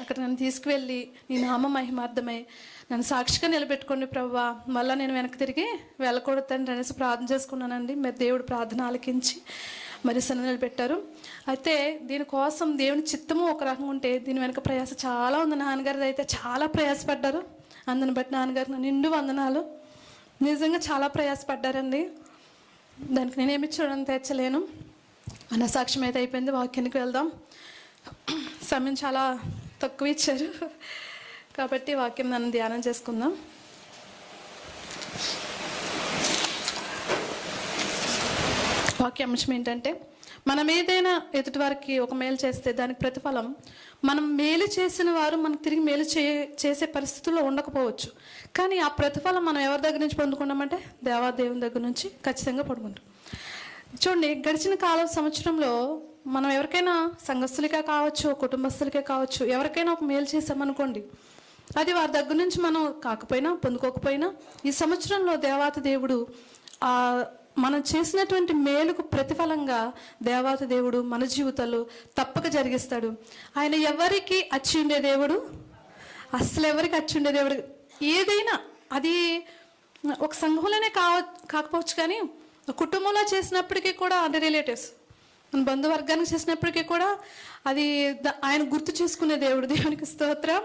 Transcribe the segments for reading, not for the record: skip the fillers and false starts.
అక్కడ నన్ను తీసుకువెళ్ళి నీ నామ మహిమార్థమై నన్ను సాక్షిగా నిలబెట్టుకోండి ప్రభువా, మళ్ళీ నేను వెనక్కి తిరిగి వెళ్ళకూడదని అనేసి ప్రార్థన చేసుకున్నానండి. మరి దేవుడు ప్రార్థన ఆలకించి మరి సన్నిధిలో పెట్టారు. అయితే దీనికోసం దేవుని చిత్తము ఒక రకంగా ఉంటే దీని వెనక ప్రయాస చాలా ఉంది. నాన్నగారిది అయితే చాలా ప్రయాసపడ్డారు. అందుని బట్టి నాన్నగారు నిండు వందనాలు. నిజంగా చాలా ప్రయాసపడ్డారండి. దానికి నేనేమి చూడని తెచ్చలేను. అన్న సాక్ష్యం అయితే అయిపోయింది. వాక్యానికి వెళ్దాం. సమయం చాలా తక్కువ ఇచ్చారు కాబట్టి వాక్యం నన్ను ధ్యానం చేసుకుందాం. వాక్య అంశం ఏంటంటే, మనం ఏదైనా ఎదుటి వారికి ఒక మేలు చేస్తే దానికి ప్రతిఫలం మనం మేలు చేసిన వారు మనకు తిరిగి మేలు చేసే పరిస్థితుల్లో ఉండకపోవచ్చు. కానీ ఆ ప్రతిఫలం మనం ఎవరి దగ్గర నుంచి పొందుకున్నామంటే దేవాదేవుని దగ్గర నుంచి ఖచ్చితంగా పొందుకుంటాం. చూడండి, గడిచిన కాలం సంవత్సరంలో మనం ఎవరికైనా సంఘస్థులకే కావచ్చు, కుటుంబస్తులకే కావచ్చు, ఎవరికైనా ఒక మేలు చేసామనుకోండి, అది వారి దగ్గర నుంచి మనం కాకపోయినా పొందుకోకపోయినా ఈ సంవత్సరంలో దేవాతి దేవుడు మనం చేసినటువంటి మేలుకు ప్రతిఫలంగా దేవాతి దేవుడు మన జీవితాల్లో తప్పక జరిగిస్తాడు. ఆయన ఎవరికి అచ్చి ఉండే దేవుడు, అసలు ఎవరికి అచ్చి ఉండే దేవుడు. ఏదైనా అది ఒక సంఘంలోనే కాకపోవచ్చు, కానీ కుటుంబంలో చేసినప్పటికీ కూడా, అంటే రిలేటివ్స్ మన బంధువర్గానికి చేసినప్పటికీ కూడా అది ఆయన గుర్తు చేసుకునే దేవుడు. దేవునికి స్తోత్రం.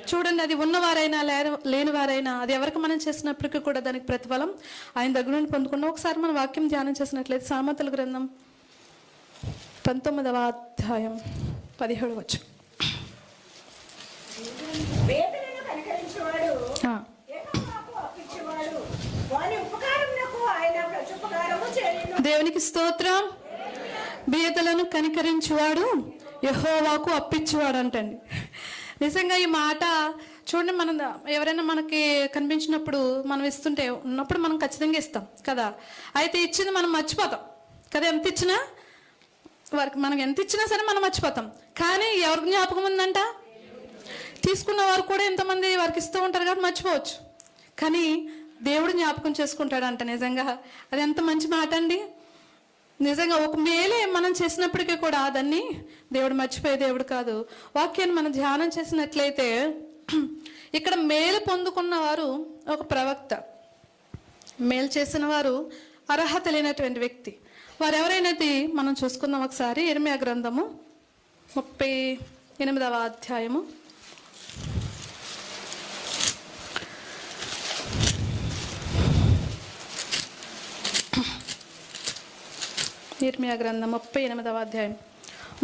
చూడండి, అది ఉన్నవారైనా లేని వారైనా అది ఎవరికి మనం చేసినప్పటికీ కూడా దానికి ప్రతిఫలం ఆయన దగ్గర నుండి పొందుకున్నాం. ఒకసారి మనం వాక్యం ధ్యానం చేసినట్లయితే సామెతల గ్రంథం 19వ అధ్యాయం 17వ వచనం. దేవునికి స్తోత్రం. బీదలను కనికరించువాడు యెహోవాకు అప్పించువాడు అంటండి. నిజంగా ఈ మాట చూడండి, మనం ఎవరైనా మనకి కనిపించినప్పుడు మనం ఇస్తుంటే ఉన్నప్పుడు మనం ఖచ్చితంగా ఇస్తాం కదా. అయితే ఇచ్చింది మనం మర్చిపోతాం కదా. ఎంత ఇచ్చినా వారికి మనం ఎంత ఇచ్చినా సరే మనం మర్చిపోతాం. కానీ ఎవరికి జ్ఞాపకం ఉందంట, తీసుకున్న వారు కూడా ఎంతమంది వారికి ఇస్తూ ఉంటారు కాబట్టి మర్చిపోవచ్చు. కానీ దేవుడు జ్ఞాపకం చేసుకుంటాడంట. నిజంగా అది ఎంత మంచి మాట అండి. నిజంగా ఒక మేలే మనం చేసినప్పటికీ కూడా దాన్ని దేవుడు మర్చిపోయే దేవుడు కాదు. వాక్యాన్ని మనం ధ్యానం చేసినట్లయితే ఇక్కడ మేలు పొందుకున్న వారు ఒక ప్రవక్త, మేలు చేసిన వారు అర్హత లేనటువంటి వ్యక్తి. వారు ఎవరైనది మనం చూసుకుందాం ఒకసారి. ఇర్మీయా గ్రంథము 38వ అధ్యాయము 38వ అధ్యాయం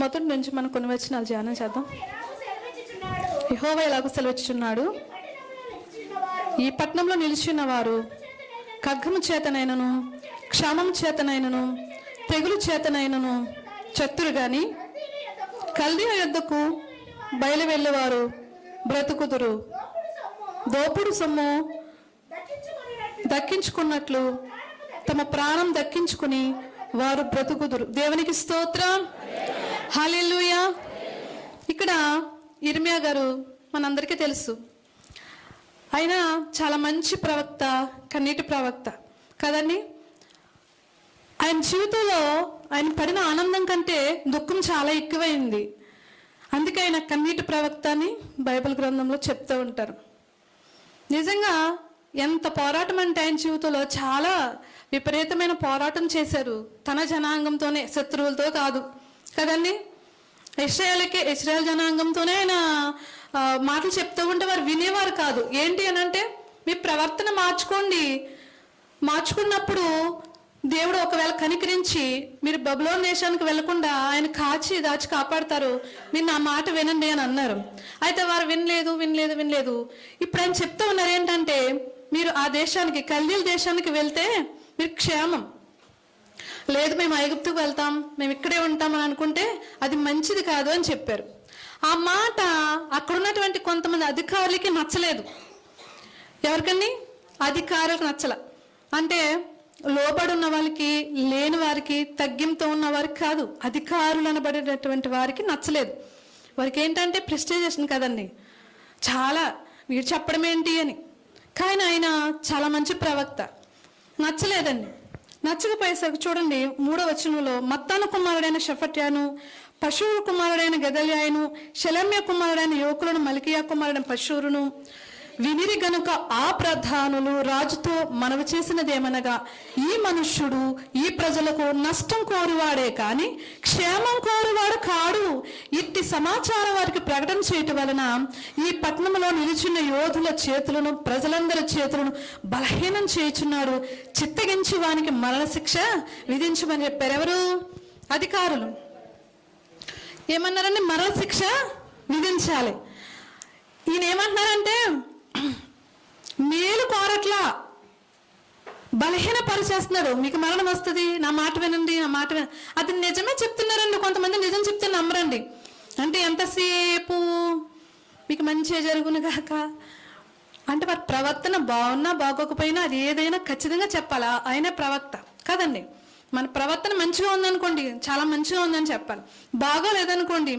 మొదటి నుంచి మనం కొన్ని వచనాలు ధ్యానం చేద్దాం. యెహోవా ఎలాగూ సెలవిచ్చుచున్నాడు, ఈ పట్టణంలో నిలిచిన వారు ఖడ్గము చేతనైనను, క్షామము చేతనైనను, తెగులు చేతనైనను చత్తురు గాని కల్దీయుల యొద్దకు బయలు వెళ్ళేవారు బ్రతుకుదురు. దోపుడు సొమ్ము దక్కించుకున్నట్లు తమ ప్రాణం దక్కించుకుని వారు బ్రతుకుదురు. దేవునికి స్తోత్రం. హల్లెలూయా. ఇక్కడ ఇర్మీయా గారు మనందరికీ తెలుసు, ఆయన చాలా మంచి ప్రవక్త, కన్నీటి ప్రవక్త కదండి. ఆయన జీవితంలో ఆయన పడిన ఆనందం కంటే దుఃఖం చాలా ఎక్కువైంది. అందుకే ఆయన కన్నీటి ప్రవక్త అని బైబిల్ గ్రంథంలో చెప్తూ ఉంటారు. నిజంగా ఎంత పోరాటం అంటే ఆయన జీవితంలో చాలా విపరీతమైన పోరాటం చేశారు. తన జనాంగంతోనే, శత్రువులతో కాదు కదండి. ఇశ్రాయేల్ జనాంగంతోనే ఆయన మాటలు చెప్తూ ఉంటే వారు వినేవారు కాదు. ఏంటి అని అంటే, మీ ప్రవర్తన మార్చుకున్నప్పుడు దేవుడు ఒకవేళ కనికరించి మీరు బబులోను దేశానికి వెళ్లకుండా ఆయన దాచి కాపాడతారు, మీరు నా మాట వినండి అని అన్నారు. అయితే వారు వినలేదు. ఇప్పుడు ఆయన చెప్తూ ఉన్నారు ఏంటంటే, మీరు ఆ దేశానికి, కల్దీయుల దేశానికి వెళ్తే మీరు క్షేమం. లేదు మేము ఐగుప్తుకు వెళ్తాం, మేము ఇక్కడే ఉంటామని అనుకుంటే అది మంచిది కాదు అని చెప్పారు. ఆ మాట అక్కడ ఉన్నటువంటి కొంతమంది అధికారులకి నచ్చలేదు. ఎవరికండి? అధికారులకు నచ్చల. అంటే లోబడి ఉన్న వాళ్ళకి, లేని వారికి, తగ్గింతో ఉన్న వారికి కాదు, అధికారులు అనబడేటటువంటి వారికి నచ్చలేదు. వారికి ఏంటంటే ప్రెస్టేజేషన్ కదండి, చాలా వీడు చెప్పడం ఏంటి అని. కానీ ఆయన చాలా మంచి ప్రవక్త, నచ్చలేదండి. నచ్చకపోయేసరికి చూడండి 3వ వచనంలో, మత్తాను కుమారుడైన షఫట్యాను, పశువుల కుమారుడైన గెదల్యాయను, షెలెమ్య కుమారుడైన యోకులను, మల్కియా కుమారుడైన పశువును వినిరి గనుక ఆ ప్రధానులు రాజుతో మనవి చేసినదేమనగా, ఈ మనుష్యుడు ఈ ప్రజలకు నష్టం కోరువాడే కాని క్షేమం కోరువాడు కాడు. ఇట్టి సమాచారం వారికి ప్రకటన చేయటం వలన ఈ పట్టణంలో నిలిచిన యోధుల చేతులను, ప్రజలందరి చేతులను బలహీనం చేయుచున్నాడు. చిత్తగించి వానికి మరణశిక్ష విధించమని చెప్పారు. ఎవరు? అధికారులు. ఏమన్నారంటే మరణశిక్ష విధించాలి. ఈయన ఏమంటున్నారంటే మేలు కోరట్లా, బలహీన పరిచేస్తున్నాడు. మీకు మరణం వస్తుంది, నా మాట వినండి, నా మాట వినండి. అది నిజమే చెప్తున్నారండి. కొంతమంది నిజం చెప్తే నమ్మరండి. అంటే ఎంతసేపు మీకు మంచిగా జరుగును గాక అంటే వారి ప్రవర్తన బాగున్నా బాగోకపోయినా అది ఏదైనా ఖచ్చితంగా చెప్పాలా, ఆయనే ప్రవక్త కదండి. మన ప్రవర్తన మంచిగా ఉందనుకోండి, చాలా మంచిగా ఉందని చెప్పాలి. బాగోలేదనుకోండి,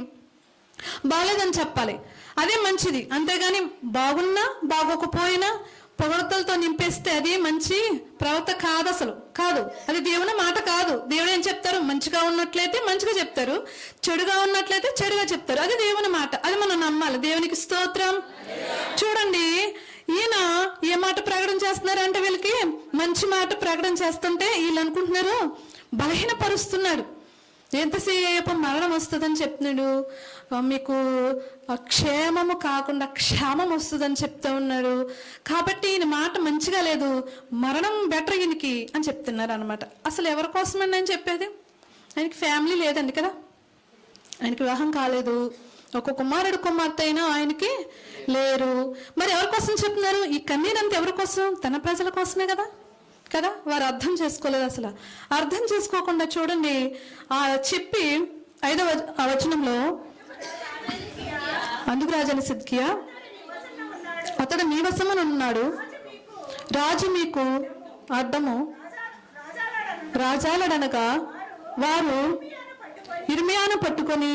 బాగోలేదని చెప్పాలి. అదే మంచిది. అంతేగాని బాగున్నా బాగోకపోయినా పొగడతలతో నింపేస్తే అది మంచి ప్రవక్త కాదు, అసలు కాదు. అది దేవుని మాట కాదు. దేవుడు ఏం చెప్తారు? మంచిగా ఉన్నట్లయితే మంచిగా చెప్తారు, చెడుగా ఉన్నట్లయితే చెడుగా చెప్తారు. అది దేవుని మాట, అది మనం నమ్మాలి. దేవునికి స్తోత్రం. చూడండి, ఈయన ఏ మాట ప్రకటన చేస్తున్నారంటే వీళ్ళకి మంచి మాట ప్రకటన చేస్తుంటే వీళ్ళు అనుకుంటున్నారు బలహీనపరుస్తున్నాడు. ఎంతసేపు మరణం వస్తుందని చెప్తున్నాడు, మీకు క్షేమము కాకుండా క్షేమం వస్తుందని చెప్తా ఉన్నాడు. కాబట్టి ఈయన మాట మంచిగా లేదు, మరణం బెటర్ ఈయనకి అని చెప్తున్నారు అనమాట. అసలు ఎవరి కోసమండి ఆయన చెప్పేది? ఆయనకి ఫ్యామిలీ లేదండి కదా, ఆయనకి వివాహం కాలేదు, ఒక కుమారుడు కుమార్తె అయినా ఆయనకి లేరు. మరి ఎవరి కోసం చెప్తున్నారు? ఈ కన్నీరంతా ఎవరి కోసం? తన ప్రజల కోసమే కదా కదా వారు అర్థం చేసుకోలేదు. అసలు అర్థం చేసుకోకుండా చూడండి చెప్పి 5వ వచనంలో, అందుకు రాజైన సిద్కియా అతడు మీ వశమున ఉన్నాడు, రాజు మీకు అడ్డము రాజాలడనగా వారు ఇర్మియాను పట్టుకొని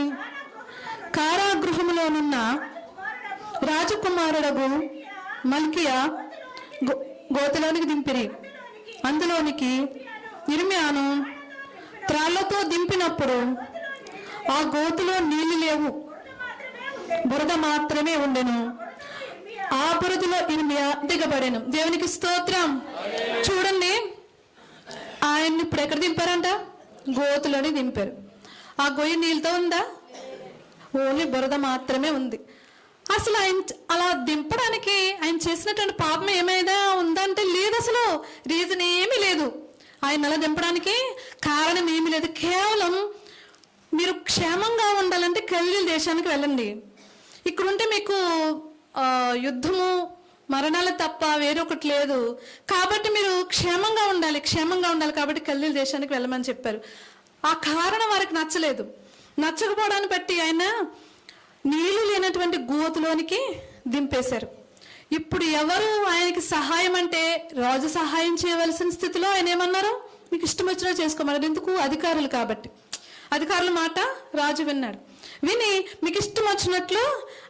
కారాగృహములోనున్న రాజకుమారుడగు మల్కియా గోతిలోనికి దింపిరి. అందులోనికి ఇర్మియాను త్రాళ్లతో దింపినప్పుడు ఆ గోతులో నీళ్లు లేవు, బురద మాత్రమే ఉండెను. ఆ బురదలో ఇర్మియా దిగబడెను. దేవునికి స్తోత్రం. చూడండి, ఆయన్ని ఇప్పుడు ఎక్కడ దింపారంట? గోతులోని దింపారు. ఆ గొయ్యి నీళ్ళతో ఉందా? ఓన్లీ బురద మాత్రమే ఉంది. అసలు ఆయన అలా దింపడానికి ఆయన చేసినటువంటి పాపం ఏమైనా ఉందంటే లేదు, అసలు రీజన్ ఏమీ లేదు. ఆయన అలా దింపడానికి కారణం ఏమీ లేదు. కేవలం మీరు క్షేమంగా ఉండాలంటే గలిలీ దేశానికి వెళ్ళండి. ఇక్కడుంటే మీకు యుద్ధము మరణాలు తప్ప వేరొకటి లేదు. కాబట్టి మీరు క్షేమంగా ఉండాలి, క్షేమంగా ఉండాలి కాబట్టి గలిలీ దేశానికి వెళ్ళమని చెప్పారు. ఆ కారణం వారికి నచ్చలేదు. నచ్చకపోవడాన్ని బట్టి ఆయన నీళ్లు లేనటువంటి గోతులోనికి దింపేశారు. ఇప్పుడు ఎవరు ఆయనకి సహాయం అంటే రాజు సహాయం చేయవలసిన స్థితిలో ఆయన ఏమన్నారు? మీకు ఇష్టం వచ్చినా చేసుకోమన్నారు. ఎందుకు? అధికారులు కాబట్టి. అధికారుల మాట రాజు విన్నాడు. విని మీకు ఇష్టం వచ్చినట్లు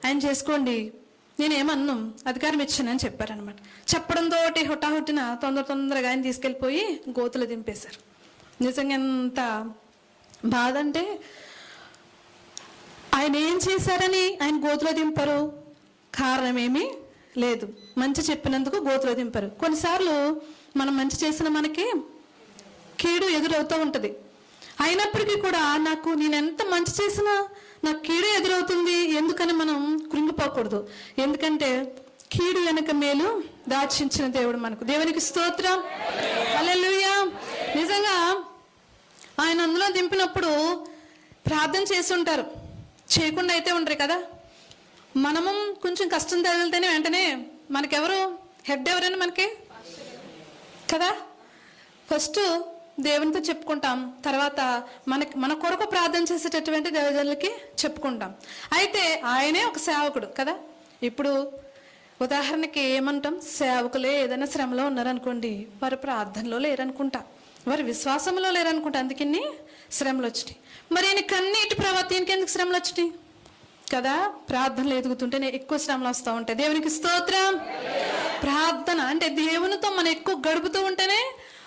ఆయన చేసుకోండి, నేనేమన్నాం, అధికారం ఇచ్చానని చెప్పారనమాట. చెప్పడంతో హుటాహుట్టిన తొందరగా ఆయన తీసుకెళ్ళిపోయి గోతులు దింపేశారు. నిజంగా ఎంత బాధ అంటే, ఆయన ఏం చేశారని ఆయన గోతులో దింపరు, కారణం ఏమీ లేదు. మంచి చెప్పినందుకు గోతులో దింపరు. కొన్నిసార్లు మనం మంచి చేసిన మనకి కీడు ఎదురవుతూ ఉంటుంది. అయినప్పటికీ కూడా నేను ఎంత మంచి చేసినా నాకు కీడు ఎదురవుతుంది ఎందుకని మనం కృంగిపోకూడదు. ఎందుకంటే కీడు వెనక మేలు దాచించిన దేవుడు మనకు. దేవునికి స్తోత్రం. హల్లెలూయా. నిజంగా ఆయన అందులో దింపినప్పుడు ప్రార్థన చేసి ఉంటారు, చేయకుండా అయితే ఉండరు కదా. మనము కొంచెం కష్టం తగిలితేనే వెంటనే మనకెవరు హెడ్? ఎవరైనా మనకి కదా, ఫస్ట్ దేవునితో చెప్పుకుంటాం, తర్వాత మన కొరకు ప్రార్థన చేసేటటువంటి దేవజనులకి చెప్పుకుంటాం. అయితే ఆయనే ఒక సేవకుడు కదా. ఇప్పుడు ఉదాహరణకి ఏమంటాం, సేవకులే ఏదైనా శ్రమలో ఉన్నారనుకోండి, వారు ప్రార్థనలో లేరనుకుంటా, వారి విశ్వాసంలో లేరనుకుంటా, అందుకని శ్రమలు వచ్చినాయి. మరి ఈయన కన్నీటి ప్రవర్తనకి ఎందుకు శ్రమలు వచ్చినాయి కదా? ప్రార్థనలు ఎదుగుతుంటేనే ఎక్కువ శ్రమలు వస్తూ ఉంటాయి. దేవునికి స్తోత్రం. ప్రార్థన అంటే దేవునితో మనం ఎక్కువ గడుపుతూ ఉంటేనే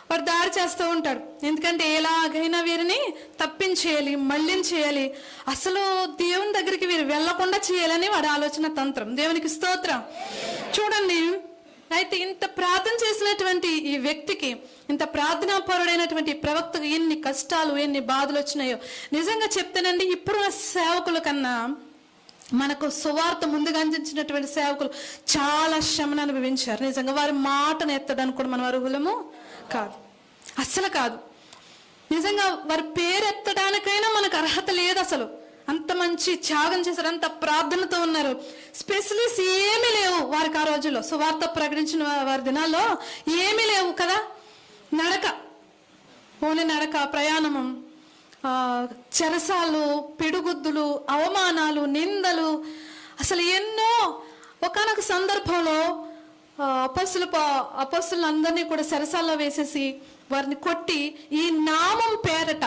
వాడు దాడి చేస్తూ ఉంటాడు. ఎందుకంటే ఎలాగైనా వీరిని తప్పించేయాలి, మళ్ళించేయాలి, అసలు దేవుని దగ్గరికి వీరు వెళ్లకుండా చేయాలని వాడి ఆలోచన తంత్రం. దేవునికి స్తోత్రం. చూడండి, అయితే ఇంత ప్రార్థన చేసినటువంటి ఈ వ్యక్తికి, ఇంత ప్రార్థనాపరుడైనటువంటి ప్రవక్తకు ఎన్ని కష్టాలు, ఎన్ని బాధలు వచ్చినాయో నిజంగా చెప్తానండి. ఇప్పుడున్న సేవకుల కన్నా మనకు సువార్త ముందుగా అందించినటువంటి సేవకులు చాలా శ్రమను అనుభవించారు. నిజంగా వారి మాటను ఎత్తడానికి కూడా మనం అర్హులము కాదు, అస్సలు కాదు. నిజంగా వారి పేరు ఎత్తడానికైనా మనకు అర్హత లేదు అసలు. అంత మంచి త్యాగం చేశారు, అంత ప్రార్థనతో ఉన్నారు. స్పెషలిస్ట్ ఏమీ లేవు వారికి ఆ రోజుల్లో. సువార్త ప్రకటించిన వారి దినాల్లో ఏమీ లేవు కదా. నడక, ఓన్లీ నడక, ప్రయాణము, చెరసాలు, పిడుగుద్దులు, అవమానాలు, నిందలు, అసలు ఎన్నో. ఒకానొక సందర్భంలో అపొస్తలులందరినీ కూడా చెరసాల్లో వేసేసి వారిని కొట్టి ఈ నామం పేరట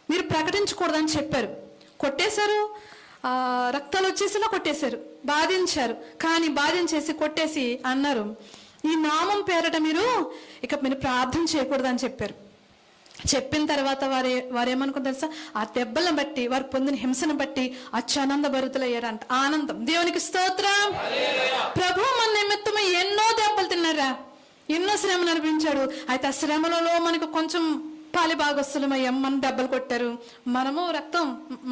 మీరు ప్రకటించకూడదని చెప్పారు. కొట్టేశారు, రక్తాలు వచ్చేసినా కొట్టేశారు, బాధించారు. కానీ బాధించేసి కొట్టేసి అన్నారు, ఈ నామం పేరట మీరు ప్రార్థన చేయకూడదని చెప్పారు. చెప్పిన తర్వాత వారేమనుకుని తెలుసా, ఆ దెబ్బలను బట్టి, వారు పొందిన హింసను బట్టి అత్యానంద భరితులయ్యారంట. ఆనందం. దేవునికి స్తోత్రం. ప్రభు మన నిమిత్తమై ఎన్నో దెబ్బలు తిన్నారా, ఎన్నో శ్రమను అనిపించాడు. అయితే ఆ శ్రమలలో మనకు కొంచెం పాలి భాగస్తులమయ్యాం. మన దెబ్బలు కొట్టారు,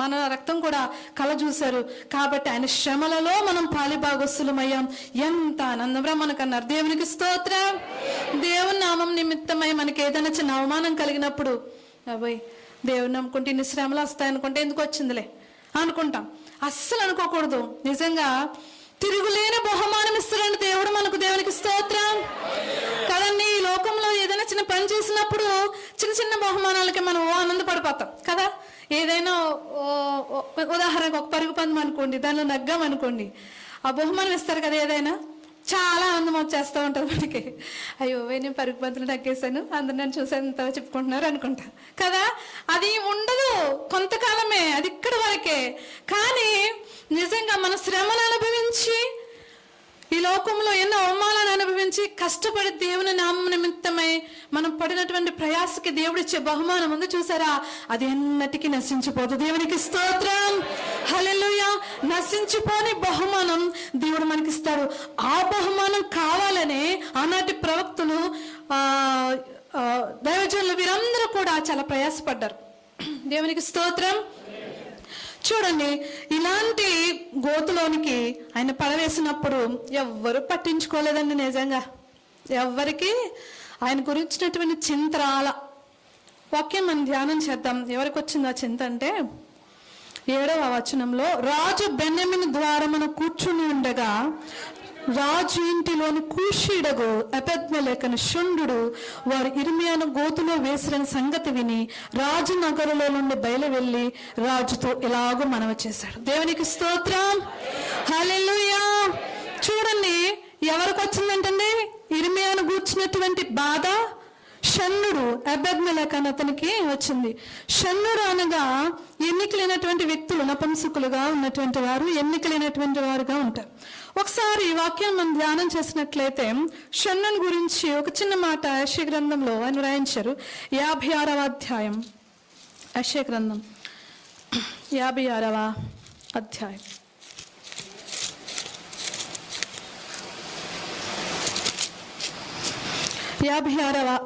మన రక్తం కూడా కల చూశారు. కాబట్టి ఆయన శ్రమలలో మనం పాలి భాగస్తులమయ్యాం. ఎంత ఆనందంగా మనకన్నారు. దేవునికి స్తోత్రం. దేవుని నామం నిమిత్తమై మనకి ఏదైనా చిన్న అవమానం కలిగినప్పుడు, అబ్బాయి దేవుని నమ్ముకుంటే ఇన్ని శ్రమలు వస్తాయనుకుంటే ఎందుకు వచ్చిందిలే అనుకుంటాం. అస్సలు అనుకోకూడదు. నిజంగా తిరుగులేని బహుమానం ఇస్తాడండి దేవుడు మనకు. దేవునికి స్తోత్రం కదండి. ఈ లోకంలో ఏదైనా చిన్న పని చేసినప్పుడు చిన్న చిన్న బహుమానాలకి మనం ఆనందపడిపోతాం కదా. ఏదైనా ఉదాహరణకు ఒక పరుగు పందెం అనుకోండి, దానిలో నగ్గాం అనుకోండి, ఆ బహుమానం ఇస్తారు కదా, ఏదైనా చాలా ఆనందం వచ్చేస్తూ ఉంటుంది మనకి. అయ్యో నేను పరుగు పందులు నగ్గేశాను, అందరు నన్ను చూసేంత చెప్పుకుంటున్నారు అనుకుంటా కదా. అది ఉండదు, కొంతకాలమే, అది ఇక్కడ వరకే. కానీ నిజంగా మన శ్రమను అనుభవించి, ఈ లోకంలో ఎన్నో అవమానాలను అనుభవించి, కష్టపడి దేవుని నామం నిమిత్తమై మనం పడినటువంటి ప్రయాసకి దేవుడిచ్చే బహుమానం ఉంది చూసారా, అది ఎన్నటికీ నశించిపోదు. దేవునికి స్తోత్రం. హల్లెలూయా. నశించిపోని బహుమానం దేవుడు మనకిస్తాడు. ఆ బహుమానం కావాలనే ఆనాటి ప్రవక్తలు, దైవజనులు, వీరందరూ కూడా చాలా ప్రయాసపడ్డారు. దేవునికి స్తోత్రం. చూడండి, ఇలాంటి గోతులోనికి ఆయన పడవేసినప్పుడు ఎవ్వరు పట్టించుకోలేదండి. నిజంగా ఎవ్వరికి ఆయన గురించినటువంటి చింత రాల. వాక్యం మనం ధ్యానం చేద్దాం. ఎవరికి వచ్చింది ఆ చింత అంటే 7వ వచనంలో, రాజు బెన్యామీను ద్వారమున కూర్చుని ఉండగా రాజు ఇంటిలోని కూషీడగు అబెద్మెలెకు షుండు వారు ఇర్మియాను గోతులో వేసిన సంగతి విని రాజు నగరులో నుండి బయలు వెళ్ళి రాజుతో ఇలాగూ మనవి చేశాడు. దేవునికి స్తోత్రం. హల్లెలూయా. చూడండి, ఎవరికి వచ్చిందంటండి ఇర్మియాను గూర్చినటువంటి బాధ? షన్నుడు, అబెద్మెలెకు అనే అతనికి వచ్చింది. షన్నుడు అనగా ఎన్నికలైనటువంటి వ్యక్తులు, నపుంసకులుగా ఉన్నటువంటి వారు, ఎన్నికలైనటువంటి వారుగా ఉంటారు. ఒకసారి వాక్యం మనం ధ్యానం చేసినట్లయితే షన్నుని గురించి ఒక చిన్న మాట యెషయా గ్రంథంలో ఆయన రాయించారు. 56వ అధ్యాయం, యెషయా గ్రంథం 56వ అధ్యాయం.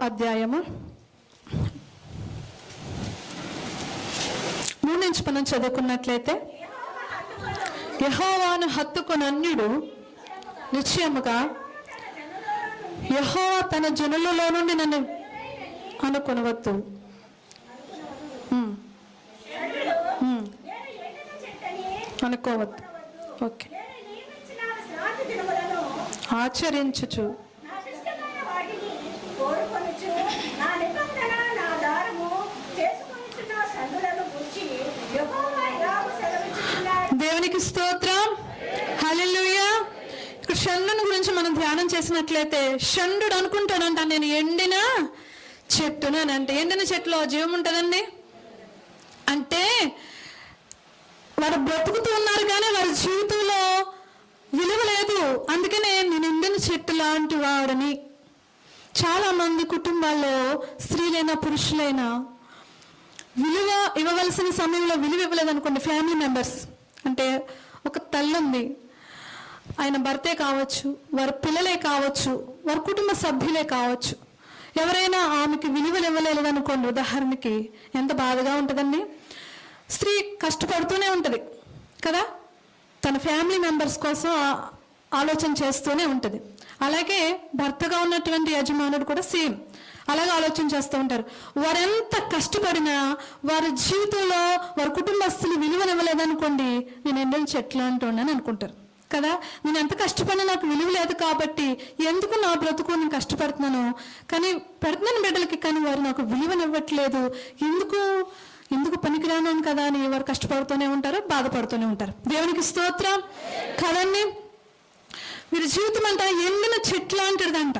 అధ్యాయము 3 నుంచి మనం చదువుకున్నట్లయితే, యెహోవాను హత్తుకొని అన్యుడు నిశ్చయముగా యెహోవా తన జనులలో నుండి నన్ను అనుకొనవద్దు. అనుకోవద్దు. ఓకే. ఆచరించుచు దేవునికి స్తోత్రం. హల్లెలూయా. ఇక్కడ షండుని గురించి మనం ధ్యానం చేసినట్లయితే, షండు అనుకుంటాడంట నేను ఎండిన చెట్టును అని. అంటే ఎండిన చెట్టులో జీవం ఉంటుందండి. అంటే వారు బ్రతుకుతూ ఉన్నారు కానీ వారి జీవితంలో విలువ లేదు. అందుకనే నేను ఎండిన చెట్టు లాంటి వాడని, చాలా మంది కుటుంబాల్లో స్త్రీలైనా పురుషులైనా విలువ ఇవ్వవలసిన సమయంలో విలువ ఇవ్వలేదనుకోండి. ఫ్యామిలీ మెంబర్స్ అంటే ఒక తల్లి ఉంది, ఆయన భర్తే కావచ్చు, వారి పిల్లలే కావచ్చు, వారి కుటుంబ సభ్యులే కావచ్చు, ఎవరైనా ఆమెకి విలువలు ఇవ్వలేదు అనుకోండి. ఉదాహరణకి ఎంత బాధగా ఉంటుందండి. స్త్రీ కష్టపడుతూనే ఉంటుంది కదా, తన ఫ్యామిలీ మెంబర్స్ కోసం ఆలోచన చేస్తూనే ఉంటుంది. అలాగే భర్తగా ఉన్నటువంటి యజమానుడు కూడా సేమ్ అలాగే ఆలోచన చేస్తూ ఉంటారు. వారెంత కష్టపడినా వారి జీవితంలో వారి కుటుంబస్తులు విలువనివ్వలేదనుకోండి, నేను ఎండలు చెట్లు అంటున్నాను అనుకుంటారు కదా. నేను ఎంత కష్టపడినా నాకు విలువ లేదు కాబట్టి ఎందుకు నా బ్రతుకు నేను కష్టపడుతున్నాను, కానీ పెడుతున్నాను బిడ్డలకి, కానీ వారు నాకు విలువనివ్వట్లేదు, ఎందుకు పనికిరాను కదా అని వారు కష్టపడుతూనే ఉంటారు, బాధపడుతూనే ఉంటారు. దేవునికి స్తోత్రం కదండి. వీరి జీవితం అంట ఎండిన చెట్లు లాంటిదంట.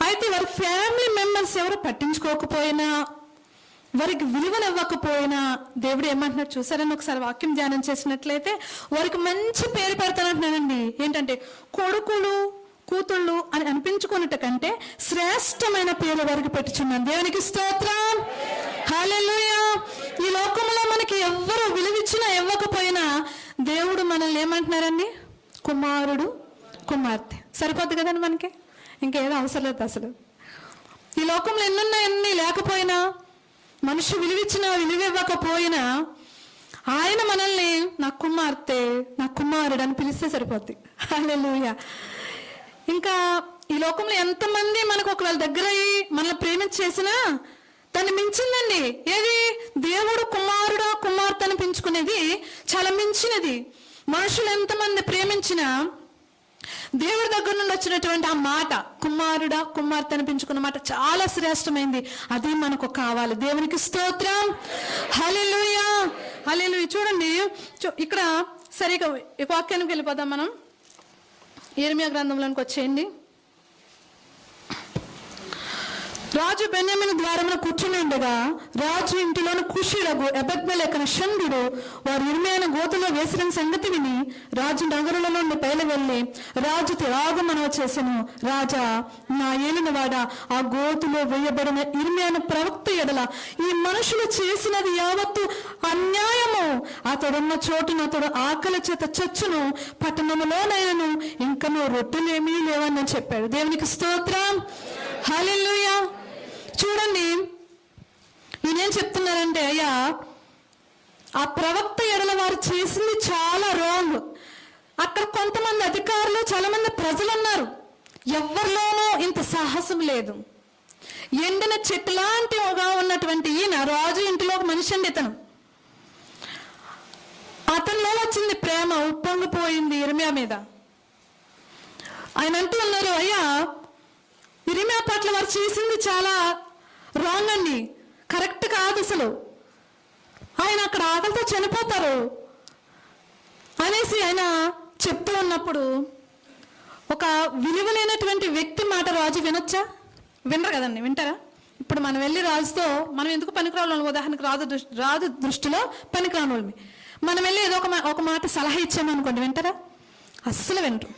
అయితే వారి ఫ్యామిలీ మెంబర్స్ ఎవరు పట్టించుకోకపోయినా, వారికి విలువనివ్వకపోయినా దేవుడు ఏమంటున్నాడు చూసారని ఒకసారి వాక్యం ధ్యానం చేసినట్లయితే, వారికి మంచి పేరు పెడతానంటున్నానండి. ఏంటంటే కొడుకులు కూతుళ్ళు అని అనిపించుకున్నట్టు కంటే శ్రేష్టమైన పేరు వారికి పెట్టుచున్నాను. దేవునికి స్తోత్రం హల్లెలూయా. ఈ లోకంలో మనకి ఎవ్వరు విలువిచ్చినా ఇవ్వకపోయినా దేవుడు మనల్ని ఏమంటున్నారండి, కుమారుడు కుమార్తె. సరిపోద్ది కదండి మనకి, ఇంకేదో అవసరం లేదు అసలు. ఈ లోకంలో ఎన్ని లేకపోయినా, మనిషి విలువిచ్చినా విలువ ఇవ్వకపోయినా ఆయన మనల్ని నా కుమార్తె నా కుమారుడు అని పిలిస్తే సరిపోద్ది. హల్లెలూయా. ఇంకా ఈ లోకంలో ఎంతమంది మనకు ఒకవేళ దగ్గర అయ్యి మనల్ని ప్రేమించేసినా దాన్ని మించిందండి. ఏది దేవుడు కుమారుడు కుమార్తె అని పెంచుకునేది చాలా మించినది. మనుషులు ఎంతమంది ప్రేమించినా దేవుడి దగ్గర నుండి వచ్చినటువంటి ఆ మాట కుమారుడా కుమార్తె అనిపించుకున్న మాట చాలా శ్రేష్టమైంది. అది మనకు కావాలి. దేవునికి స్తోత్రం హల్లెలూయా హల్లెలూయా. చూడండి ఇక్కడ సరిగా ఈ వాక్యానికి వెళ్ళిపోదాం మనం. యెరెమీయా గ్రంథంలోనికి వచ్చేయండి. రాజు బెన్యామీను ద్వారమున కూర్చుని ఉండగా రాజు ఇంటిలోని కుషీయుడగు ఎబెద్మెలెకు షండుడు వారు ఇర్మీయా గోతులో వేసిన సంగతి విని రాజు నగరుల నుండి బయలు వెళ్ళి రాజుతో ఆగమనవ చేసెను. రాజా, నా ఏలినవాడ, ఆ గోతులో వేయబడిన ఇర్మీయా ప్రవక్త ఎడల ఈ మనుషులు చేసినది యావత్తు అన్యాయము. అతడున్న చోటును అతడు ఆకలి చేత చచ్చును, పట్టణములోనైనను ఇంకనూ రొట్టెలేమీ లేవని చెప్పాడు. దేవునికి స్తోత్రం హల్లెలూయా. చూడండి, ఈయనేం చెప్తున్నారంటే, అయ్యా ఆ ప్రవక్త ఎడల వారు చేసింది చాలా రాంగ్. అక్కడ కొంతమంది అధికారులు, చాలా మంది ప్రజలు ఉన్నారు, ఎవరిలోనూ ఇంత సాహసం లేదు. ఎండిన చెట్టు లాంటిగా ఉన్నటువంటి ఈయన రాజు ఇంటిలో ఒక మనిషి అండి. అతనిలో వచ్చింది ప్రేమ, ఉప్పొంగిపోయింది ఇర్మీయా మీద. ఆయన అంటూ ఉన్నారు, అయ్యా ఇర్మీయా పట్ల వారు చేసింది చాలా రాంగ్ అండి, కరెక్ట్ కాదు అసలు, ఆయన అక్కడ ఆకలితో చనిపోతారు అనేసి ఆయన చెప్తూ ఉన్నప్పుడు ఒక విలువలేనటువంటి వ్యక్తి మాట రాజు వినొచ్చా? వినరు కదండి. వింటారా? ఇప్పుడు మనం వెళ్ళి రాజుతో మనం ఎందుకు పనికిరాని వాళ్ళం, ఉదాహరణకు రాజు దృష్టిలో పనికిరాని వాళ్ళని మనం వెళ్ళి ఏదో ఒక మాట సలహా ఇచ్చామనుకోండి, వింటారా? అస్సలు వినరు.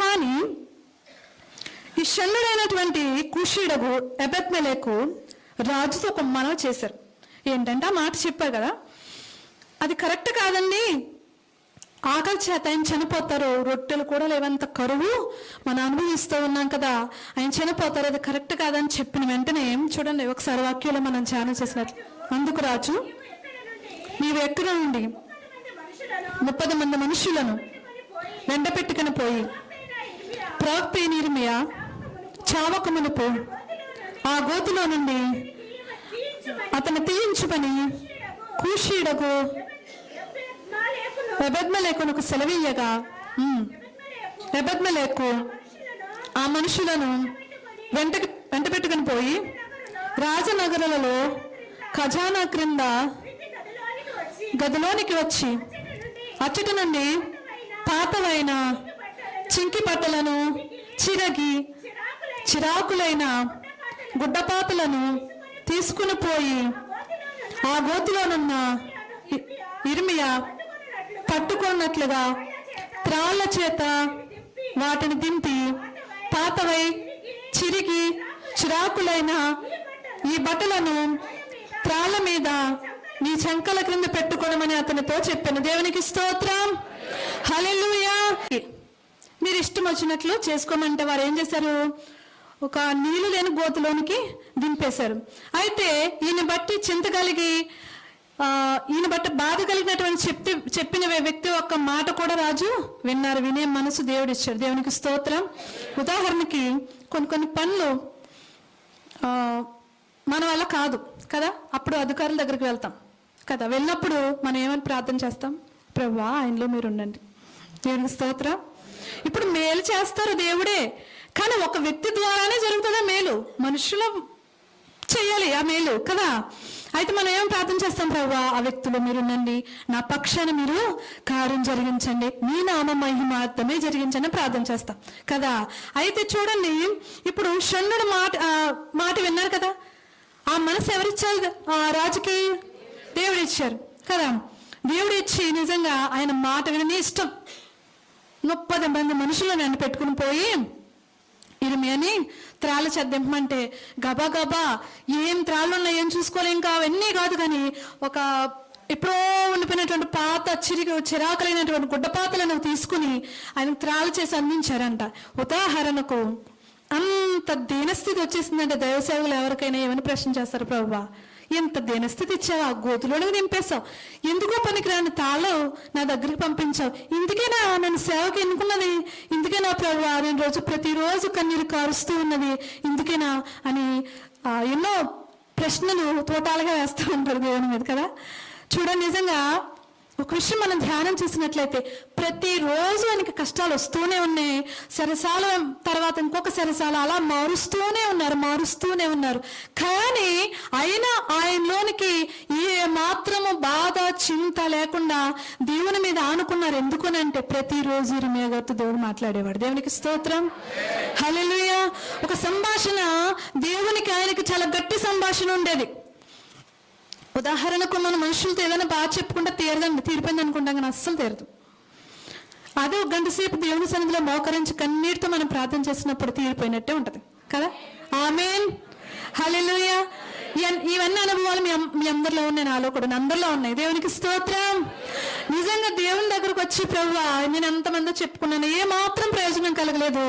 కానీ ఈ షండుడైనటువంటి కుషీయుడగు ఎబెద్మెలెకు రాజుతో ఒక మనవి చేశారు. ఏంటంటే ఆ మాట చెప్పారు కదా, అది కరెక్ట్ కాదండి, ఆకలి చేత ఆయన చనిపోతారు, రొట్టెలు కూడా లేవంత కరువు మనం అనుభవిస్తూ ఉన్నాం కదా, ఆయన చనిపోతారు, అది కరెక్ట్ కాదని చెప్పిన వెంటనే చూడండి ఒకసారి వాక్యంలో మనం ధ్యానం చేసినట్లు, అందుకు రాజు నీవు ఎక్కడ నుండి 30 మంది మనుషులను వెంట పెట్టుకుని పోయి ప్రవక్త ఇర్మీయా చావక మునుపు ఆ గోతులో నుండి అతను తీయించుకొని కూషీయుడకు ఎబెద్మెలెకునకు సెలవీయగా ఎబెద్మెలెకు ఆ మనుషులను వెంట పెట్టుకుని పోయి రాజనగరులలో ఖజానా క్రింద గదిలోనికి వచ్చి అచ్చటి నుండి పాతవైన చింకి బట్టలను చిరగి చిరాకులైన గుడ్డపాతలను తీసుకుని పోయి ఆ గోతిలోనున్న ఇర్మీయా పట్టుకున్నట్లుగా త్రాళ్ళ చేత వాటిని దింపి పాతవై చిరిగి చిరాకులైన ఈ బట్టలను త్రాళ్ళ మీద నీ చంకల క్రింద పెట్టుకోవడమని అతనితో చెప్పాను. దేవునికి స్తోత్రం, హల్లెలూయా. మీరు ఇష్టం వచ్చినట్లు చేసుకోమంటే వారు ఏం చేశారు? ఒక నీళ్లు లేని గోతులోనికి దింపేశారు. అయితే ఈయన బట్టి చింత కలిగి ఈయన బట్టి బాధ కలిగినటువంటి చెప్పిన వ్యక్తి ఒక్క మాట కూడా రాజు విన్నారు. వినే మనసు దేవుడు ఇచ్చాడు. దేవునికి స్తోత్రం. ఉదాహరణకి కొన్ని పనులు మన వల్ల కాదు కదా, అప్పుడు అధికారుల దగ్గరికి వెళ్తాం కదా. వెళ్ళినప్పుడు మనం ఏమని ప్రార్థన చేస్తాం? ప్రభువా ఆయనలో మీరు ఉండండి. దేవునికి స్తోత్రం. ఇప్పుడు మేలు చేస్తారు దేవుడే, కానీ ఒక వ్యక్తి ద్వారానే జరుగుతుందా మేలు? మనుషులు చేయాలి ఆ మేలు కదా. అయితే మనం ఏం ప్రార్థన చేస్తాం? ప్రభువా ఆ వ్యక్తిలో మీరు ఉండండి, నా పక్షాన మీరు కార్యం జరిగించండి, మీ నామ మహిమార్థమే జరిగించండి ప్రార్థన చేస్తాం కదా. అయితే చూడండి, ఇప్పుడు షండుడు మాట విన్నారు కదా. ఆ మనసు ఎవరిచ్చారు? రాజుకి దేవుడు ఇచ్చారు కదా. దేవుడు ఇచ్చి నిజంగా ఆయన మాట వినని ఇష్టం 30 మంది మనుషులు నన్ను పెట్టుకుని పోయి ఇర్మియాని త్రాళ్ళ చెద్దింపమంటే గబా గబా ఏం త్రాళ్ళు ఉన్నాయి, ఏం చూసుకోలేం అవన్నీ కాదు, కానీ ఒక ఎప్పుడో ఉండిపోయినటువంటి పాత చిరాకులైనటువంటి గుడ్డపాతలను తీసుకుని ఆయన త్రాళ్ళు చేసి అందించారంట. ఉదాహరణకు అంత దీనస్థితి వచ్చేసిందంటే దైవ సేవలు ఎవరికైనా ఏమని ప్రశ్న చేస్తారు? ప్రభువా ఎంత దీనస్థితి ఇచ్చావు, ఆ గోతులోనే నింపేశావు, ఎందుకో పనికిరాని తాళం నా దగ్గరికి పంపించావు, ఇందుకేనా నన్ను సేవకి ఎన్నుకున్నది, ఇందుకేనా ప్రభువా నేను ప్రతిరోజు కన్నీరు కారుస్తూ ఉన్నది, ఇందుకేనా అని ఎన్నో ప్రశ్నలు తోటాలుగా వేస్తూ ఉంటారు దేవుని మీద కదా. చూడండి, నిజంగా ఒక విషయం మనం ధ్యానం చేసినట్లయితే ప్రతిరోజు ఆయనకి కష్టాలు వస్తూనే ఉన్నాయి. సరసాల తర్వాత ఇంకొక సరసాల అలా మారుస్తూనే ఉన్నారు. కానీ అయినా ఆయనలోనికి ఏ మాత్రము బాధ చింత లేకుండా దేవుని మీద ఆనుకున్నారు. ఎందుకనంటే ప్రతిరోజు ఇర్మియా గారితో దేవుడు మాట్లాడేవాడు. దేవునికి స్తోత్రం, హల్లెలూయా. ఒక సంభాషణ దేవునికి ఆయనకి చాలా గట్టి సంభాషణ ఉండేది. ఉదాహరణకు మన మనుషులతో ఏదైనా బాగా చెప్పుకుంటే తీరిపోయింది అనుకుంటాం, కానీ అస్సలు తీరదు. అదే 1 గంట సేపు దేవుని సన్నిధిలో మోకరించి కన్నీటితో మనం ప్రార్థన చేసినప్పుడు తీరిపోయినట్టే ఉంటది కదా. ఆమేన్, హల్లెలూయా. ఇవన్నీ అనుభవాలు మీ అందరిలో ఉన్నాయి, నాలో కూడా అందరిలో ఉన్నాయి. దేవునికి స్తోత్రం. నిజంగా దేవుని దగ్గరకు వచ్చి ప్రభువా నేను ఎంతమందో చెప్పుకున్నాను, ఏ మాత్రం ప్రయోజనం కలగలేదు,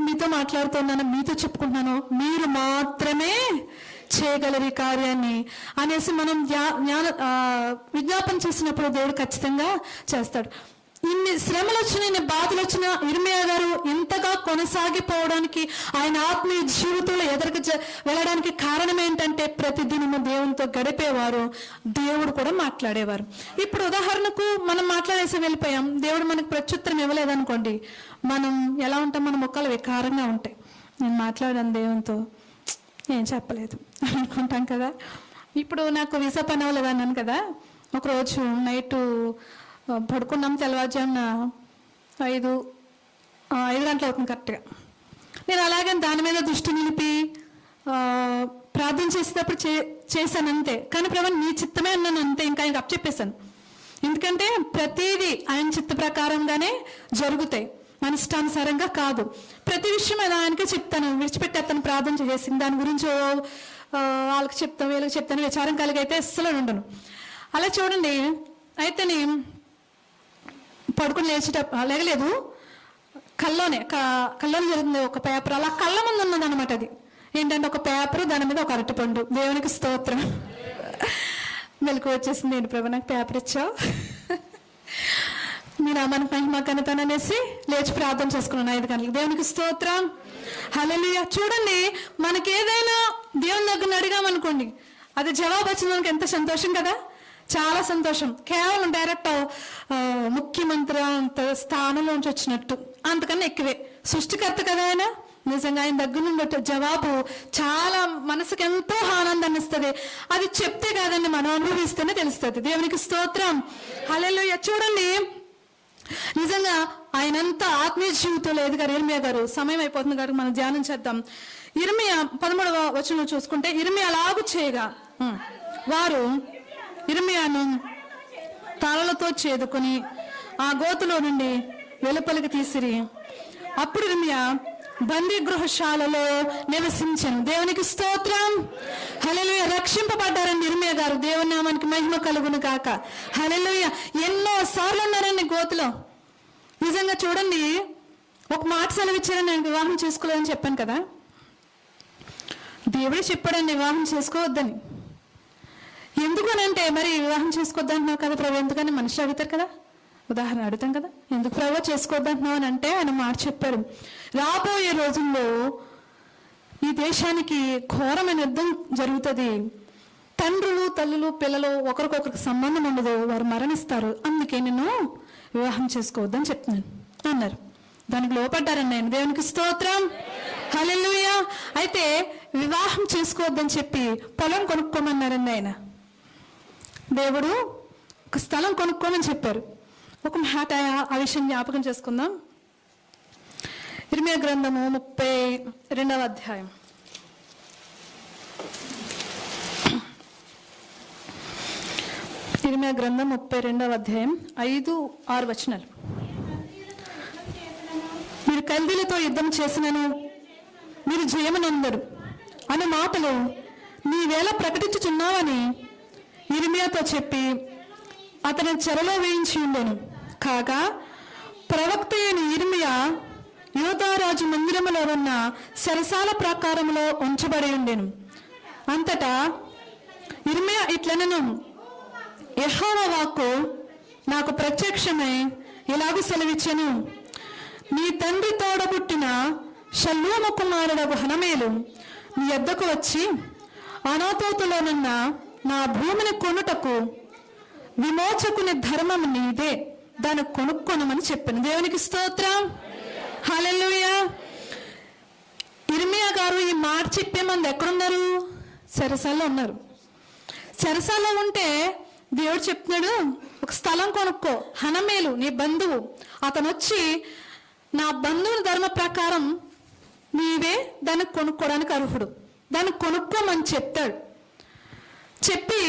మీతో మాట్లాడుతున్నాను, మీతో చెప్పుకుంటున్నాను, మీరు మాత్రమే చేయగలరు ఈ కార్యాన్ని అనేసి మనం విజ్ఞాపన చేసినప్పుడు దేవుడు ఖచ్చితంగా చేస్తాడు. ఇన్ని శ్రమలు వచ్చినా, ఇన్ని బాధలు వచ్చినా ఇర్మియా గారు ఇంతగా కొనసాగిపోవడానికి, ఆయన ఆత్మీయ జీవితంలో ఎదురుకు వెళ్ళడానికి కారణం ఏంటంటే ప్రతిదినము దేవునితో గడిపేవారు, దేవుడు కూడా మాట్లాడేవారు. ఇప్పుడు ఉదాహరణకు మనం మాట్లాడేసి వెళ్ళిపోయాం, దేవుడు మనకు ప్రత్యుత్తరం ఇవ్వలేదనుకోండి, మనం ఎలా ఉంటాం? మన ముఖాలు వికారంగా ఉంటాయి. నేను మాట్లాడాను దేవునితో, ఏం చెప్పలేదు అనుకుంటాం కదా. ఇప్పుడు నాకు వీసా పని అవ్వలేదు అన్నాను కదా. ఒకరోజు నైట్ పడుకున్నాం, తెల్లవారుజామున 5 గంటలు అవుతుంది కరెక్ట్గా. నేను అలాగే దాని మీద దృష్టి నిలిపి ప్రార్థన చేసేటప్పుడు చేశాను అంతే. కానీ ప్రభు నీ చిత్తమే అన్నాను అంతే, ఇంకా ఆయనకు అప్పచెప్పేశాను. ఎందుకంటే ప్రతిదీ ఆయన చిత్త ప్రకారంగానే జరుగుతాయి, మన ఇష్టానుసారంగా కాదు. ప్రతి విషయం ఎలా ఆయనకే చెప్తాను, విడిచిపెట్టి అతను ప్రార్థన చేసింది దాని గురించి వాళ్ళకి చెప్తాను వీళ్ళకి చెప్తాను విచారం కలిగైతే అస్సలు ఉండను. అలా చూడండి, అయితే నేను పడుకుని లేగలేదు, కల్లోనే జరిగింది ఒక పేపర్ అలా కళ్ళ ముందు ఉన్నది అనమాట. అది ఏంటంటే ఒక పేపర్, దాని మీద ఒక అరటిపండు. దేవునికి స్తోత్రం. మెలకు వచ్చేసింది, నేను ప్రభు నాకు పేపర్ ఇచ్చావు, మీ నామానికి మహిమ ఘనత అనేసి లేచి ప్రార్థన చేసుకున్నాను 5 గంటలకు. దేవునికి స్తోత్రం, హల్లెలూయా. చూడండి, మనకి ఏదైనా దేవుని దగ్గర అడిగామనుకోండి, అది జవాబు వచ్చిందానికి ఎంత సంతోషం కదా, చాలా సంతోషం. కేవలం డైరెక్ట్ ముఖ్యమంత్రి అంత స్థానంలోంచి వచ్చినట్టు, అంతకన్నా ఎక్కువే. సృష్టికర్త కదా ఆయన, నిజంగా ఆయన దగ్గర నుండి జవాబు చాలా మనసుకి ఎంతో ఆనందాన్ని ఇస్తుంది. అది చెప్తే కాదండి, మనం అనుభవిస్తేనే తెలుస్తుంది. దేవునికి స్తోత్రం, హల్లెలూయా. చూడండి, నిజంగా ఆయనంతా ఆత్మీయ జీవితంలో ఎదిగారు ఇర్మియా గారు. సమయం అయిపోతుంది గారు, మనం ధ్యానం చేద్దాం. ఇర్మియా 13వ వచనం చూసుకుంటే, ఇర్మియా అలాగు చేయగా వారు ఇర్మియాను తాళలతో చేదుకొని ఆ గోతులో నుండి వెలుపలికి తీసిరి. అప్పుడు ఇర్మియా బందీ గృహశాలలో నివసించను. దేవునికి స్తోత్రం. హల్లెలూయా. రక్షింపబడ్డారండి ఇర్మియా గారు. దేవుని నామానికి మహిమ కలుగును కాక. హల్లెలూయా. ఎన్నో సార్లు ఉన్నారండి గోతులో. నిజంగా చూడండి, ఒక మాట సెలవిచ్చారని నేను వివాహం చేసుకోలేదని చెప్పాను కదా. దేవుడే చెప్పాడండి వివాహం చేసుకోవద్దని. ఎందుకనంటే మరి వివాహం చేసుకోవద్దంటున్నావు కదా ప్రభు, ఎందుకని మనుషులు అడుగుతారు కదా, ఉదాహరణ అడుగుతాం కదా, ఎందుకు ప్రభు చేసుకోవద్దంటున్నావు అని అంటే ఆయన మాట చెప్పారు. రాబోయే రోజుల్లో ఈ దేశానికి ఘోరమైన యుద్ధం జరుగుతుంది. తండ్రులు తల్లులు పిల్లలు ఒకరికొకరికి సంబంధం ఉండదు, వారు మరణిస్తారు, అందుకే నేను వివాహం చేసుకోవద్దని చెప్తున్నాను అన్నారు. దానికి లోపడ్డారండి ఆయన. దేవునికి స్తోత్రం. హల్లెలూయా. అయితే వివాహం చేసుకోవద్దని చెప్పి పొలం కొనుక్కోమన్నారండి ఆయన. దేవుడు ఒక స్థలం కొనుక్కోమని చెప్పారు. ఒక మాట ఆ విషయం జ్ఞాపకం చేసుకుందాం. ఇర్మియా గ్రంథము 32వ అధ్యాయం. ఇర్మియా గ్రంథం 32వ అధ్యాయం 5-6 వచనాలు. మీరు కల్దీలతో యుద్ధం చేసినను మీరు జయమునందరు అనే మాటలు నీవేళ ప్రకటించుచున్నావని ఇర్మియాతో చెప్పి అతని చెరలో వేయించి ఉండెను. కాగా ప్రవక్త అయిన ఇర్మియా యోధారాజు మందిరములో ఉన్న సరసాల ప్రాకారములో ఉంచబడి ఉండెను. అంతటా ఇర్మియా ఇట్లనెను, యెహోవా వాక్కు నాకు ప్రత్యక్షమై ఇలాగూ సెలవిచ్చెను, నీ తండ్రి తోడబుట్టిన షల్లూము కుమారుడగు హనమేలు నీ యొద్దకు వచ్చి అనాతోతులోనున్న నా భూమిని కొనుటకు విమోచకుని ధర్మం నీదే, దాన్ని కొనుక్కొనమని చెప్పాను. దేవునికి స్తోత్రం. హల్లెలూయా. ఇర్మియా గారు ఈ మాట చెప్పే మంది ఎక్కడున్నారు? చెరసాల్లో ఉన్నారు. చెరసాల్లో ఉంటే దేవుడు చెప్తున్నాడు, ఒక స్థలం కొనుక్కో, హనమేలు నీ బంధువు, అతను వచ్చి నా బంధువుల ధర్మ ప్రకారం నీవే దాన్ని కొనుక్కోవడానికి అర్హుడు, దాన్ని కొనుక్కోమని చెప్తాడు. చెప్పి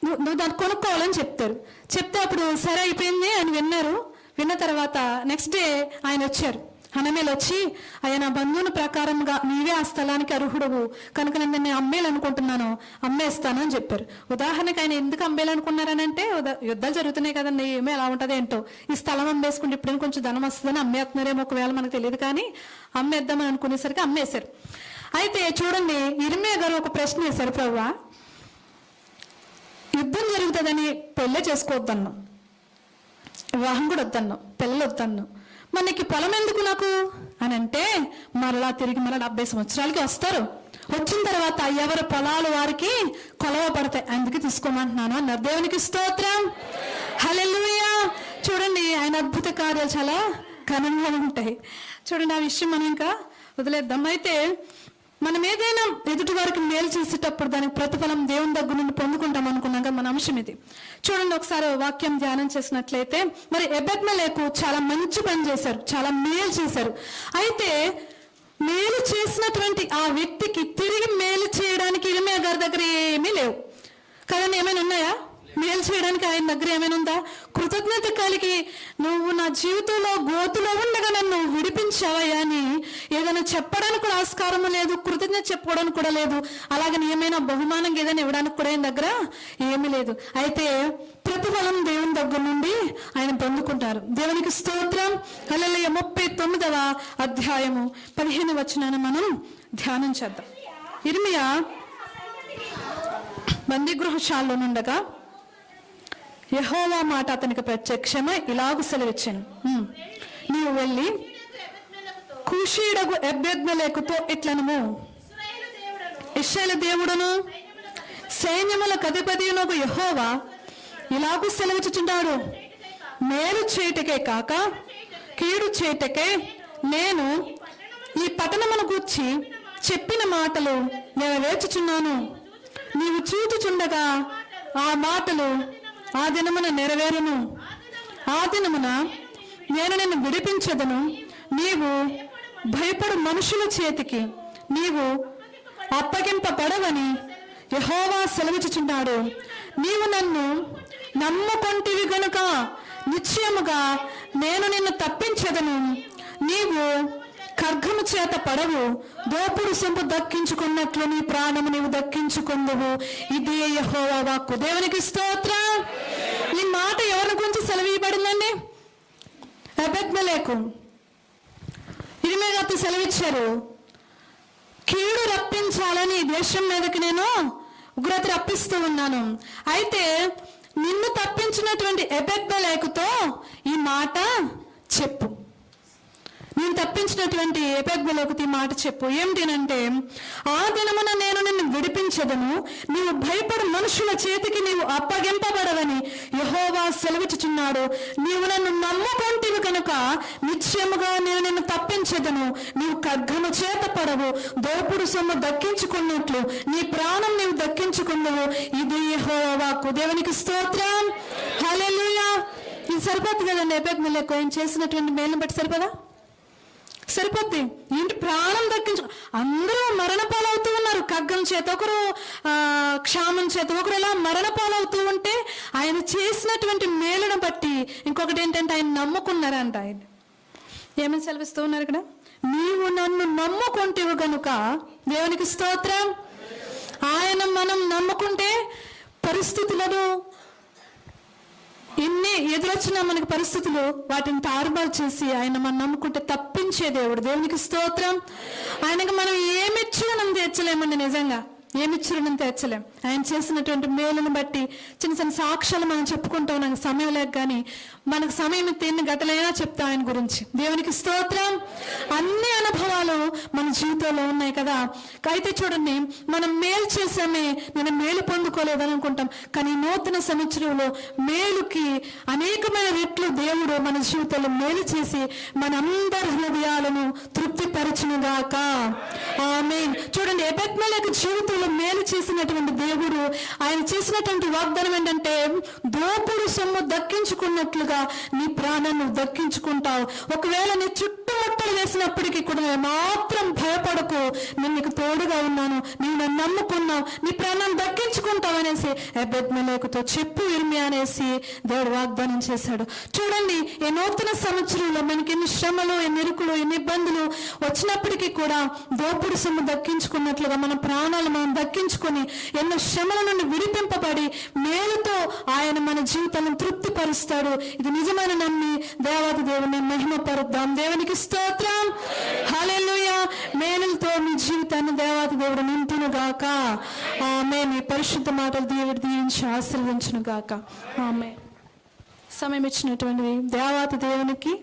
నువ్వు దాన్ని కొనుక్కోవాలని చెప్తారు. చెప్తే అప్పుడు సరే అయిపోయింది అని విన్నారు. విన్న తర్వాత నెక్స్ట్ డే ఆయన వచ్చారు. హనమేలు వచ్చి, అయ్యా నా బంధువుని ప్రకారంగా నీవే ఆ స్థలానికి అర్హుడవు కనుక నేను అమ్మేయాలనుకుంటున్నాను, అమ్మేస్తాను అని చెప్పారు. ఉదాహరణకి ఆయన ఎందుకు అమ్మేయాలనుకున్నారనంటే, యుద్ధాలు జరుగుతున్నాయి కదండి, ఏమీ ఎలా ఉంటుంది ఏంటో, ఈ స్థలం అమ్మేసుకుంటే ఇప్పుడు కొంచెం ధనం వస్తుందని అమ్మేస్తున్నారేమో, ఒకవేళ మనకు తెలియదు, కానీ అమ్మేద్దామని అనుకునేసరికి అమ్మేశారు. అయితే చూడండి, ఇర్మియా గారు ఒక ప్రశ్న వేశారు, ప్రభువా యుద్ధం జరుగుతుందని పెళ్ళే చేసుకోవద్దన్నాం, వివాహం కూడా వద్దన్నాం, పిల్లలు వద్దన్నాం, మనకి పొలం ఎందుకు నాకు అని అంటే, మరలా 70 సంవత్సరాలకి వస్తారు, వచ్చిన తర్వాత ఎవరి పొలాలు వారికి కొలవబడతాయి, అందుకే తీసుకోమంటున్నాను అన్నారు. దేవునికి స్తోత్రం. హల్లెలూయా. చూడండి, ఆయన అద్భుత కార్యాలు చాలా ఘనంగా ఉంటాయి. చూడండి, ఆ విషయం మనం ఇంకా వదిలేద్దాం. అయితే మనం ఏదైనా ఎదుటి వారికి మేలు చేసేటప్పుడు దానికి ప్రతిఫలం దేవుని దగ్గర నుండి పొందుకుంటాం అనుకున్నాక మన అంశం ఇది. చూడండి, ఒకసారి వాక్యం ధ్యానం చేసినట్లయితే, మరి ఎబెద్మెలెకు చాలా మంచి పని చేశారు, చాలా మేలు చేశారు. అయితే మేలు చేసినటువంటి ఆ వ్యక్తికి తిరిగి మేలు చేయడానికి ఇర్మియా గారి దగ్గర ఏమీ లేవు కదండి. ఏమైనా ఉన్నాయా? మేలు చేయడానికి ఆయన దగ్గర ఏమైనా ఉందా? కృతజ్ఞత కలిగి నువ్వు నా జీవితంలో గోతులో ఉండగా నన్ను విడిపించావయ్యా అని ఏదైనా చెప్పడానికి కూడా ఆస్కారం లేదు, కృతజ్ఞత చెప్పుకోవడానికి కూడా లేదు. అలాగని ఏమైనా బహుమానంగా ఏదైనా ఇవ్వడానికి కూడా ఆయన దగ్గర ఏమీ లేదు. అయితే ప్రతిఫలం దేవుని దగ్గర నుండి ఆయన పొందుకుంటారు. దేవునికి స్తోత్రం. హల్లెలూయా. 39వ అధ్యాయము 15వ వచనాన్ని మనం ధ్యానం చేద్దాం. ఇర్మియా బందీగృహశాలలో నుండగా యెహోవా మాట అతనికి ప్రత్యక్షమై ఇలాగు సెలవిచ్చాను, నీవు వెళ్ళి కూషీయుడగు ఎబెద్మెలెకుతో ఇట్లనము, ఇశ్రాయేలు దేవుడును సైన్యములకు అధిపతియునగు యెహోవా ఇలాగు సెలవిచ్చుచున్నాడు, మేలు చేయుటకే కాక కీడు చేయుటకే నేను ఈ పట్టణమును గూర్చి చెప్పిన మాటలు నెరవేర్చుచున్నాను. నీవు చూచుచుండగా ఆ మాటలు ఆ దినమున నెరవేరును. ఆ దినమున నేను నిన్ను విడిపించదను. నీవు భయపడు మనుషుల చేతికి నీవు అప్పగింపబడవని యెహోవా సెలవిచ్చుచున్నాడు. నీవు నన్ను నమ్ముకొంటివి గనుక నిశ్చయముగా నేను నిన్ను తప్పించదను. నీవు ఖడ్గము చేత పడవు, దోపుడు సొమ్ము దక్కించుకున్నట్లు నీ ప్రాణము నీవు దక్కించుకుందువు. ఇదే యెహోవా వాక్కు. దేవునికి స్తోత్రం. ఈ మాట ఎవరి గురించి సెలవీయబడిందండి? ఎబెద్మెలెకు. ఇర్మీయాకు సెలవిచ్చారు, కీడు రప్పించాలని దేశం మీదకి నేను ఉగ్రత రప్పిస్తూ ఉన్నాను. అయితే నిన్ను తప్పించినటువంటి ఎబెద్మెలెకుతో ఈ మాట చెప్పు. నేను తప్పించినటువంటి ఎబెద్మెలెకుతో ఈ మాట చెప్పు. ఏమిటంటే, ఆ దినమున నేను నిన్ను విడిపించదను, నీవు భయపడు మనుషుల చేతికి నీవు అప్పగింపబడవని యెహోవా సెలవిచ్చుచున్నాడు. నీవు నన్ను నమ్ముకొంటివి కనుక నిశ్చయముగా నేను నిన్ను తప్పించదను. నీవు ఖడ్గము చేత పడవు, దోపుడు సొమ్ము దక్కించుకున్నట్లు నీ ప్రాణం నీవు దక్కించుకున్నవు. ఇది యెహోవా వాక్కు. దేవునికి స్తోత్రం. హల్లెలూయా. ఇది సరిపోతుంది కదండి. ఎబెద్మెలెకు ఆయన చేసినటువంటి మేలును బట్టి సరిపోద్ది. ఏంటి, ప్రాణం దక్కించు. అందరూ మరణ పాలవుతూ ఉన్నారు. ఖడ్గం చేత ఒకరు, క్షామం చేత ఒకరు, ఇలా మరణ పాలవుతూ ఉంటే ఆయన చేసినటువంటి మేలును బట్టి ఇంకొకటి ఏంటంటే ఆయన నమ్ముకున్నారంట. ఆయన ఏమని సెలవిస్తూ ఉన్నారు ఇక్కడ? నీవు నన్ను నమ్ముకుంటేవు గనుక. దేవునికి స్తోత్రం. ఆయన మనం నమ్ముకుంటే పరిస్థితులను ఎన్ని ఎదురొచ్చినా మనకి పరిస్థితులు వాటిని తారుమారు చేసి ఆయన మనం నమ్ముకుంటే తప్పించే దేవుడు. దేవునికి స్తోత్రం. ఆయనకు మనం ఏమిచ్చును తీర్చలేమండి. నిజంగా ఏమిచ్చును తీర్చలేం. ఆయన చేసినటువంటి మేలును బట్టి చిన్న చిన్న సాక్ష్యాలు మనం చెప్పుకుంటాం. నాకు సమయం లేక కానీ మనకు సమయం ఎన్ని గంటలైనా చెప్తా ఆయన గురించి. దేవునికి స్తోత్రం. అన్ని అనుభవాలు మన జీవితంలో ఉన్నాయి కదా. అయితే చూడండి, మనం మేలు చేసామే, నేను మేలు పొందుకోలేదని అనుకుంటాం. కానీ నూతన సంవత్సరంలో మేలుకి అనేకమైన రెట్లు దేవుడు మన జీవితంలో మేలు చేసి మనందరి హృదయాలను తృప్తిపరచునుగాక. ఆమేన్. చూడండి, ఎబెద్మెలెకు జీవితంలో మేలు చేసినటువంటి దేవుడు ఆయన చేసినటువంటి వాగ్దానం ఏంటంటే, దోపుడు సొమ్ము దక్కించుకున్నట్లుగా నీ ప్రాణాన్ని దక్కించుకుంటావు. ఒకవేళ నీ చుట్టుముట్టలు వేసినప్పటికీ కూడా మాత్రం భయపడకు, నేను నీకు తోడుగా ఉన్నాను, నీవు నన్ను నమ్ముకున్నావు, నీ ప్రాణాన్ని దక్కించుకుంటావు అనేసి ఎబెద్మెలెకుతో చెప్పు ఇర్మీయా అనేసి దేవుడు వాగ్దానం చేశాడు. చూడండి, ఈ నూతన సంవత్సరంలో మనకి ఎన్ని శ్రమలు, ఎన్ని ఇరుకులు, ఎన్ని ఇబ్బందులు వచ్చినప్పటికీ కూడా దోపుడు సొమ్ము దక్కించుకున్నట్లుగా మన ప్రాణాలు మనం దక్కించుకొని ఎన్నో శ్రమల నుండి విడిపింపబడి మేలుతో ఆయన మన జీవితాలను తృప్తిపరుస్తాడు. ఇది నిజమైన నమ్మి దేవాది దేవుని మహిమపరుద్దాం. దేవునికి స్తోత్రం. హల్లెలూయా. మేలులతో మీ జీవితాన్ని దేవాది దేవుడు నింపును గాక. ఆమేన్. మీ పరిశుద్ధ మాటలు దేవుడు దీవించి ఆశీర్వదించును గాక. ఆమేన్. సమయం ఇచ్చినటువంటి దేవాది దేవునికి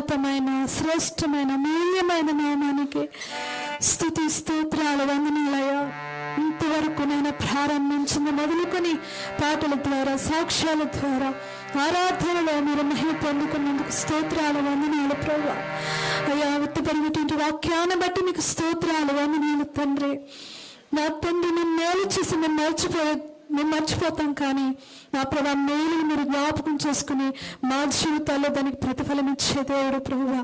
ఉన్నతమైన శ్రేష్టమైన మూల్యమైన నామానికి స్తుతి స్తోత్రాలు వందనాలయ్యా. ఇంతవరకు నేను ప్రారంభించింది మొదలుకొని పాటల ద్వారా సాక్ష్యాల ద్వారా ఆరాధనలో మీరు మహిమ పొందుకున్నందుకు స్తోత్రాలు వందనాలు ప్రభువా. అయ్యా ఉత్తపరిగినటువంటి వాక్యాన్ని బట్టి మీకు స్తోత్రాలు వందనాలు తండ్రి. నా తండ్రి మేము మేలు చేసి మేము మర్చిపోతాం, కానీ నా ప్రభా మేలుని మీరు జ్ఞాపకం చేసుకుని మా జీవితాల్లో దానికి ప్రతిఫలం ఇచ్చే దేవుడు ప్రభువా.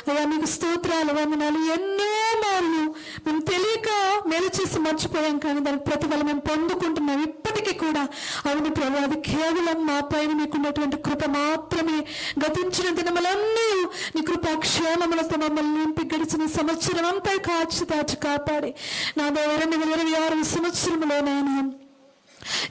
అయ్యా మీకు స్తోత్రాలు వందనాలు. ఎన్నో మార్లు మేము తెలియక మేలు చేసి మర్చిపోయాం, కానీ దానికి ప్రతిఫలం మేము పొందుకుంటున్నాం ఇప్పటికీ కూడా. అవును ప్రభు, అది కేవలం మా పైన మీకున్నటువంటి కృప మాత్రమే. గతించిన దినములన్నీ నీ కృపా క్షేమములతో మమ్మల్ని నింపి గడిచిన సంవత్సరం అంతా కాచి దాచి కాపాడి నా 2026 సంవత్సరంలోనైనా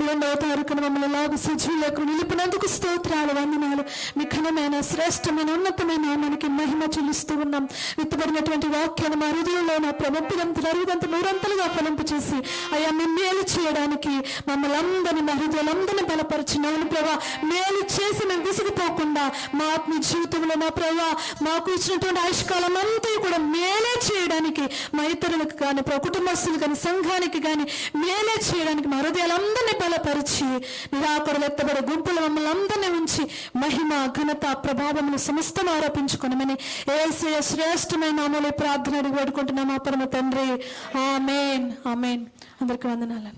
2వ తారీఖున మమ్మల్ని లాగు సజీవులకు నిలిపినందుకు స్తోత్రాలు వందనాలు. మీ ఘనమైన శ్రేష్టమైన ఉన్నతమైన మనకి మహిమ చెల్లిస్తూ ఉన్నాం. విత్తబడినటువంటి వాక్యాన్ని మా హృదయంలో నా ప్రభుత్వంతులు అరుగుదంత నూరంతలుగా ఫలింపు చేసి అయ్యా మీ మేలు చేయడానికి మమ్మల్ని అందరినీ మా హృదయాలందరినీ బలపరిచినాను ప్రభా. మేలు చేసి మేము విసిగిపోకుండా మా ఆత్మీయ జీవితంలో నా ప్రభా మాకు ఇచ్చినటువంటి ఆయుష్కాలం అంతా కూడా మేలే చేయడానికి, మా ఇతరులకు కానీ కుటుంబస్తులు కానీ సంఘానికి కానీ మేలే చేయడానికి మా హృదయాలందరినీ బలపరిచి నిరాకరలు ఎత్తబడే గుంపులు మమ్మల్ని అందరినీ ఉంచి మహిమ ఘనత ప్రభావములు సమస్తం ఆరోపించుకునమని యేసయ్య శ్రేష్టమైన నామములో ప్రార్థన అడిగి వేడుకుంటున్నాం మా పరమ తండ్రి. ఆమేన్ ఆమేన్. అందరికీ వందనాలు.